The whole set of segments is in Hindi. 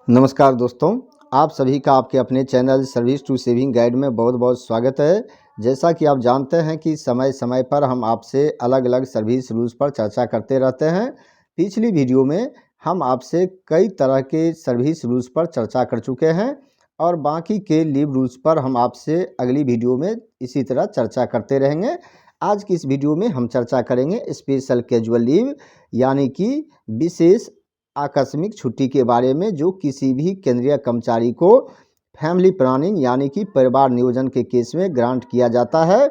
नमस्कार दोस्तों, आप सभी का आपके अपने channel service to saving guide में बहुत बहुत स्वागत है। जैसा कि आप जानते हैं कि समय समय पर हम आपसे अलग अलग सर्विस रूल्स पर चर्चा करते रहते हैं। पिछली वीडियो में हम आपसे कई तरह के सर्विस रूल्स पर चर्चा कर चुके हैं और बाकी के लीव रूल्स पर हम आपसे अगली वीडियो में इसी तरह चर्चा करते रहेंगे। आज की इस वीडियो में हम चर्चा करेंगे स्पेशल कैजुअल लीव यानी कि विशेष आकस्मिक छुट्टी के बारे में, जो किसी भी केंद्रीय कर्मचारी को फैमिली प्लानिंग यानी कि परिवार नियोजन के केस में ग्रांट किया जाता है।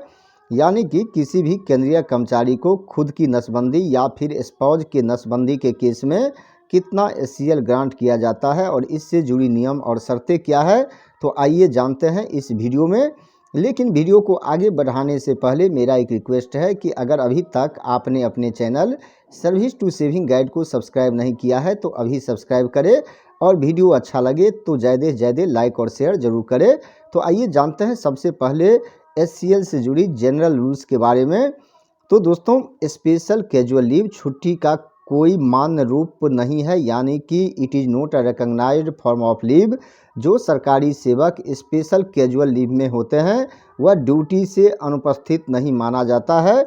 यानी कि किसी भी केंद्रीय कर्मचारी को खुद की नसबंदी या फिर स्पाउस के नसबंदी के केस में कितना एचसीएल ग्रांट किया जाता है और इससे जुड़ी नियम और शर्तें क्या है, तो आइए जानते हैं इस वीडियो में। लेकिन वीडियो को आगे बढ़ाने से पहले मेरा एक रिक्वेस्ट है कि अगर अभी तक आपने अपने channel service to saving guide को सब्सक्राइब नहीं किया है तो अभी सब्सक्राइब करें और वीडियो अच्छा लगे तो ज़्यादा से ज़्यादा लाइक और शेयर ज़रूर करें। तो आइए जानते हैं सबसे पहले एचसीएल से जुड़ी जनरल रूल्स के बारे में। तो दोस्तों, स्पेशल कैजुअल लीव छुट्टी का कोई मान्य रूप नहीं है, यानी कि it is not a recognised form of leave. जो सरकारी सेवक स्पेशल कैजुअल लीव में होते हैं वह ड्यूटी से अनुपस्थित नहीं माना जाता है।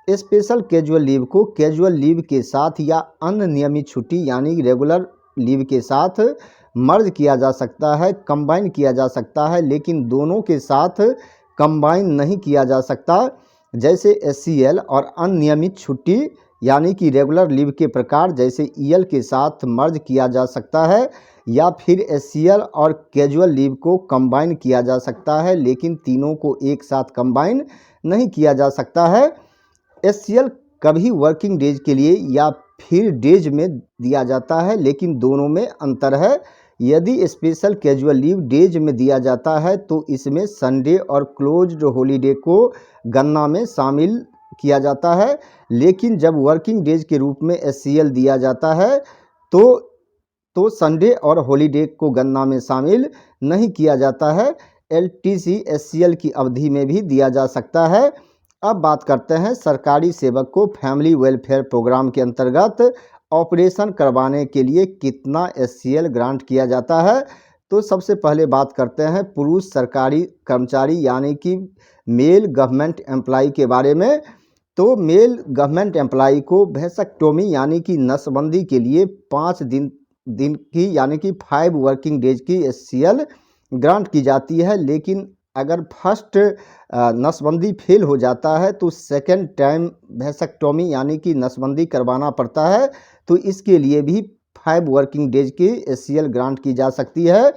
स्पेशल कैजुअल लीव को कैजुअल लीव के साथ या अन्य नियमित छुट्टी यानी रेगुलर लीव के साथ मर्ज किया जा सकता है, कंबाइन किया जा सकता है, लेकिन दोनों के साथ कंबाइन नहीं किया जा सकता। जैसे एचसीएल और अनियमित छुट्टी यानी कि रेगुलर लीव के प्रकार जैसे ईएल के साथ मर्ज किया जा सकता है, या फिर एचसीएल और कैजुअल लीव को कंबाइन किया जा सकता है, लेकिन तीनों को एक साथ कंबाइन नहीं किया जा सकता है। एचसीएल कभी वर्किंग डेज के लिए या फिर डेज में दिया जाता है, लेकिन दोनों में अंतर है। यदि स्पेशल कैजुअल लीव डेज में दिया जाता है तो इसमें संडे और क्लोज्ड हॉलीडे को गणना में शामिल किया जाता है, लेकिन जब वर्किंग डेज के रूप में एचसीएल दिया जाता है तो संडे और हॉलीडे को गणना में शामिल नहीं किया जाता है। एलटीसी एचसीएल की अवधि में भी दिया जा सकता है। अब बात करते हैं सरकारी सेवक को फैमिली वेलफेयर प्रोग्राम के अंतर्गत ऑपरेशन करवाने के लिए कितना एचसीएल ग्रांट किया जाता है। तो सबसे पहले बात करते हैं पुरुष सरकारी कर्मचारी यानी कि मेल गवर्नमेंट एम्प्लॉय के बारे में। तो मेल गवर्नमेंट एम्प्लॉय को वेसेक्टोमी यानी कि नसबंदी के लिए 5 दिन की यानी कि 5 वर्किंग डेज की एचसीएल ग्रांट की जाती है, लेकिन अगर फर्स्ट नसबंदी फेल हो जाता है तो सेकेंड टाइम वेसेक्टोमी यानी कि नसबंदी करवाना पड़ता है, तो इसके लिए भी 5 वर्किंग डेज की एचसीएल ग्रांट की जा सकती है।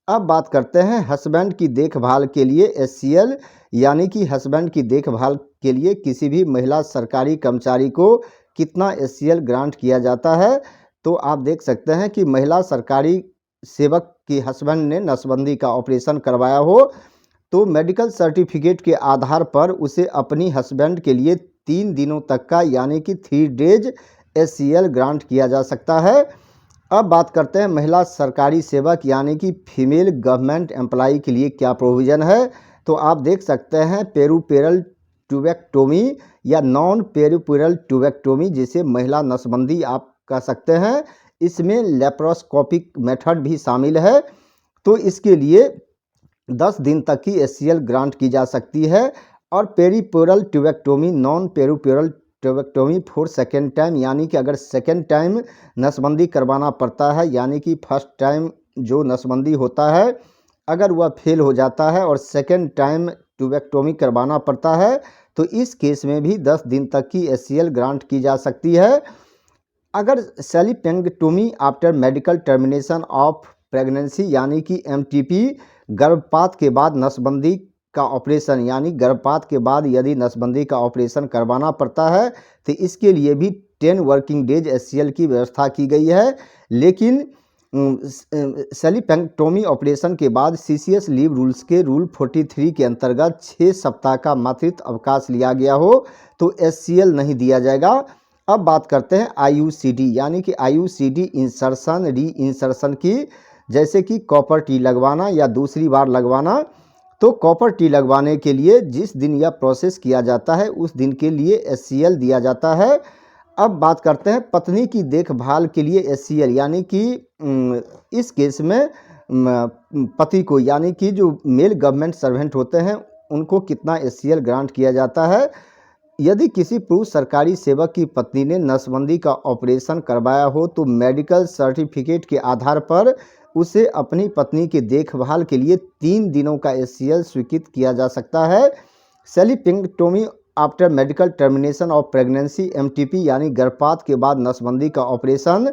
अब बात करते हैं हस्बैंड की देखभाल के लिए एचसीएल यानी कि हस्बैंड की देखभाल के लिए किसी भी महिला सरकारी कर्मचारी को कितना एचसीएल ग्रांट किया जाता है। तो आप देख सकते हैं कि महिला सरकारी सेवक के हस्बैंड ने नसबंदी का ऑपरेशन करवाया हो तो मेडिकल सर्टिफिकेट के आधार पर उसे अपनी हस्बैंड के लिए 3 दिनों तक का यानी कि 3 डेज एचसीएल ग्रांट किया जा सकता है। अब बात करते हैं महिला सरकारी सेवक यानी कि फीमेल गवर्नमेंट एम्प्लॉय के लिए क्या प्रोविज़न है। तो आप देख सकते हैं पेरूपेरल ट्यूबेक्टोमी या नॉन पेरूपेरल ट्यूबेक्टोमी, जिसे महिला नसबंदी आप कह सकते हैं। इसमें लेप्रोस्कोपिक मेथड भी शामिल है, तो इसके लिए 10 दिन तक की एचसीएल ग्रांट की जा सकती है। और puerperal tubectomy non puerperal tubectomy for second time यानी कि अगर सेकेंड टाइम नसबंदी करवाना पड़ता है, यानी कि फर्स्ट टाइम जो नसबंदी होता है अगर वह फेल हो जाता है और सेकेंड टाइम ट्यूबेक्टोमी करवाना पड़ता है, तो इस केस में भी 10 दिन तक की एचसीएल ग्रांट की जा सकती है। अगर salpingectomy after medical termination of pregnancy यानी कि एमटीपी गर्भपात के बाद नसबंदी का ऑपरेशन यानी गर्भपात के बाद यदि नसबंदी का ऑपरेशन करवाना पड़ता है तो इसके लिए भी 10 वर्किंग डेज एचसीएल की व्यवस्था की गई है। लेकिन सेलिपेंगटोमी ऑपरेशन के बाद सीसीएस लीव रूल्स के रूल 43 के अंतर्गत 6 सप्ताह का मातृत्व अवकाश लिया गया हो तो एचसीएल नहीं दिया जाएगा। अब बात करते हैं आईयूसीडी यानी कि आईयूसीडी इंसर्शन री इंसर्शन की, जैसे कि कॉपर टी लगवाना या दूसरी बार लगवाना। तो कॉपर टी लगवाने के लिए जिस दिन यह प्रोसेस किया जाता है उस दिन के लिए एचसीएल दिया जाता है। अब बात करते हैं पत्नी की देखभाल के लिए एचसीएल, यानी कि इस केस में पति को, यानी कि जो मेल गवर्नमेंट सर्वेंट होते हैं उनको कितना एचसीएल ग्रांट किया जाता है। यदि किसी पुरुष सरकारी सेवक की पत्नी ने नसबंदी का ऑपरेशन करवाया हो तो मेडिकल सर्टिफिकेट के आधार पर उसे अपनी पत्नी की देखभाल के लिए 3 दिनों का एचसीएल स्वीकृत किया जा सकता है। Salpingectomy after medical termination of pregnancy MTP, यानी गर्भपात के बाद नसबंदी का ऑपरेशन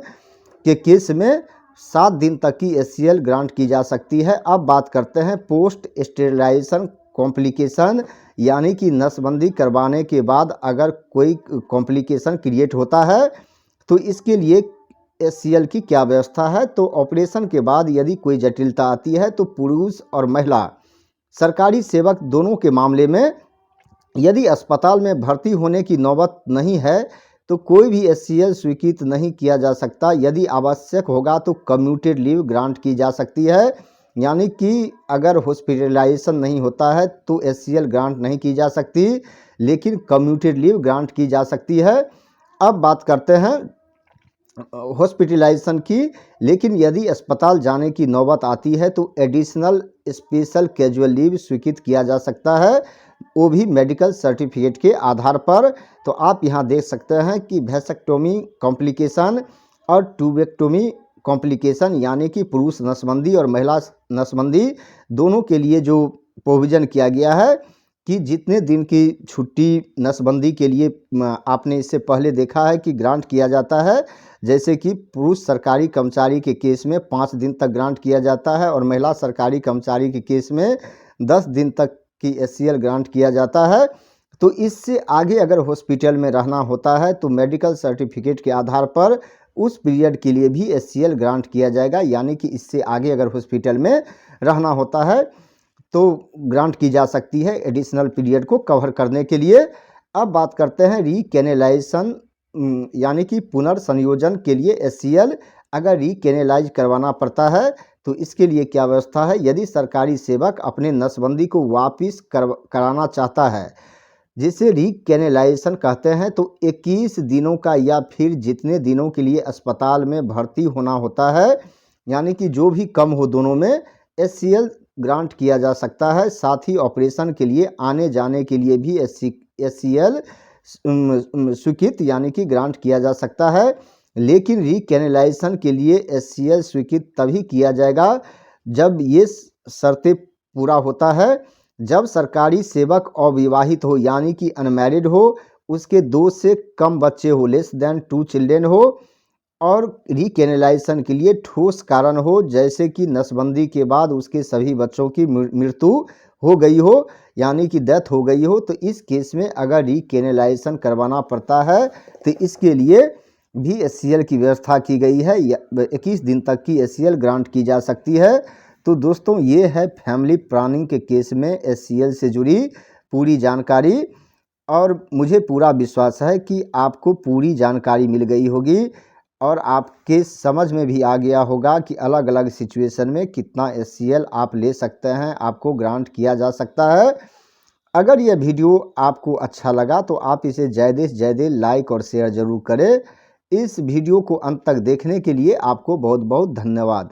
के केस में 7 दिन तक की एचसीएल ग्रांट की जा सकती है। अब बात करते हैं पोस्ट स्टेरिलाइजेशन कॉम्प्लिकेशन, यानी कि नसबंदी करवाने के बाद अगर कोई कॉम्प्लिकेशन क्रिएट होता है तो इसके लिए एचसीएल की क्या व्यवस्था है। तो ऑपरेशन के बाद यदि कोई जटिलता आती है तो पुरुष और महिला सरकारी सेवक दोनों के मामले में यदि अस्पताल में भर्ती होने की नौबत नहीं है तो कोई भी एचसीएल स्वीकृत नहीं किया जा सकता। यदि आवश्यक होगा तो कम्यूटेड लीव ग्रांट की जा सकती है, यानी कि अगर हॉस्पिटलाइजेशन नहीं होता है तो एचसीएल ग्रांट नहीं की जा सकती, लेकिन कम्यूटेड लीव ग्रांट की जा सकती है। अब बात करते हैं हॉस्पिटलाइजेशन की, लेकिन यदि अस्पताल जाने की नौबत आती है तो एडिशनल स्पेशल कैजुअल लीव स्वीकृत किया जा सकता है, वो भी मेडिकल सर्टिफिकेट के आधार पर। तो आप यहाँ देख सकते हैं कि वेसेक्टोमी कॉम्प्लिकेशन और ट्यूबेक्टोमी कॉम्प्लिकेशन, यानी कि पुरुष नसबंदी और महिला नसबंदी दोनों के लिए जो प्रोविज़न किया गया है कि जितने दिन की छुट्टी नसबंदी के लिए आपने इससे पहले देखा है कि ग्रांट किया जाता है, जैसे कि पुरुष सरकारी कर्मचारी के केस में 5 दिन तक ग्रांट किया जाता है और महिला सरकारी कर्मचारी के केस में 10 दिन तक की एचसीएल ग्रांट किया जाता है। तो इससे आगे अगर हॉस्पिटल में रहना होता है तो मेडिकल सर्टिफिकेट के आधार पर उस पीरियड के लिए भी एचसीएल ग्रांट किया जाएगा, यानी कि इससे आगे अगर हॉस्पिटल में रहना होता है तो ग्रांट की जा सकती है एडिशनल पीरियड को कवर करने के लिए। अब बात करते हैं रीकेनेलाइजेशन, यानी कि पुनर्संयोजन के लिए एचसीएल अगर रीकेनेलाइज करवाना पड़ता है तो इसके लिए क्या व्यवस्था है। यदि सरकारी सेवक अपने नसबंदी को वापस कराना चाहता है, जिसे रीकेनेलाइजेशन कहते हैं, तो 21 दिनों का या फिर जितने दिनों के लिए अस्पताल में भर्ती होना होता है, यानी कि जो भी कम हो दोनों में एचसीएल ग्रांट किया जा सकता है। साथ ही ऑपरेशन के लिए आने जाने के लिए भी एचसीएल स्वीकृत, यानी कि ग्रांट किया जा सकता है। लेकिन रीकेनेलाइजेशन के लिए एचसीएल स्वीकृत तभी किया जाएगा जब ये शर्तें पूरा होता है, जब सरकारी सेवक अविवाहित हो, यानी कि अनमैरिड हो, उसके 2 से कम बच्चे हो, लेस देन 2 चिल्ड्रेन हो, और रीकेनेलाइजेशन के लिए ठोस कारण हो, जैसे कि नसबंदी के बाद उसके सभी बच्चों की मृत्यु हो गई हो, यानी कि डेथ हो गई हो। तो इस केस में अगर रीकेनेलाइजेशन करवाना पड़ता है तो इसके लिए भी एचसीएल की व्यवस्था की गई है। 21 दिन तक की एचसीएल ग्रांट की जा सकती है। तो दोस्तों, ये है फैमिली प्लानिंग के केस में एचसीएल से जुड़ी पूरी जानकारी, और मुझे पूरा विश्वास है कि आपको पूरी जानकारी मिल गई होगी और आपके समझ में भी आ गया होगा कि अलग अलग सिचुएशन में कितना एचसीएल आप ले सकते हैं, आपको ग्रांट किया जा सकता है। अगर यह वीडियो आपको अच्छा लगा तो आप इसे ज़्यादा से ज़्यादा लाइक और शेयर ज़रूर करें। इस वीडियो को अंत तक देखने के लिए आपको बहुत बहुत धन्यवाद।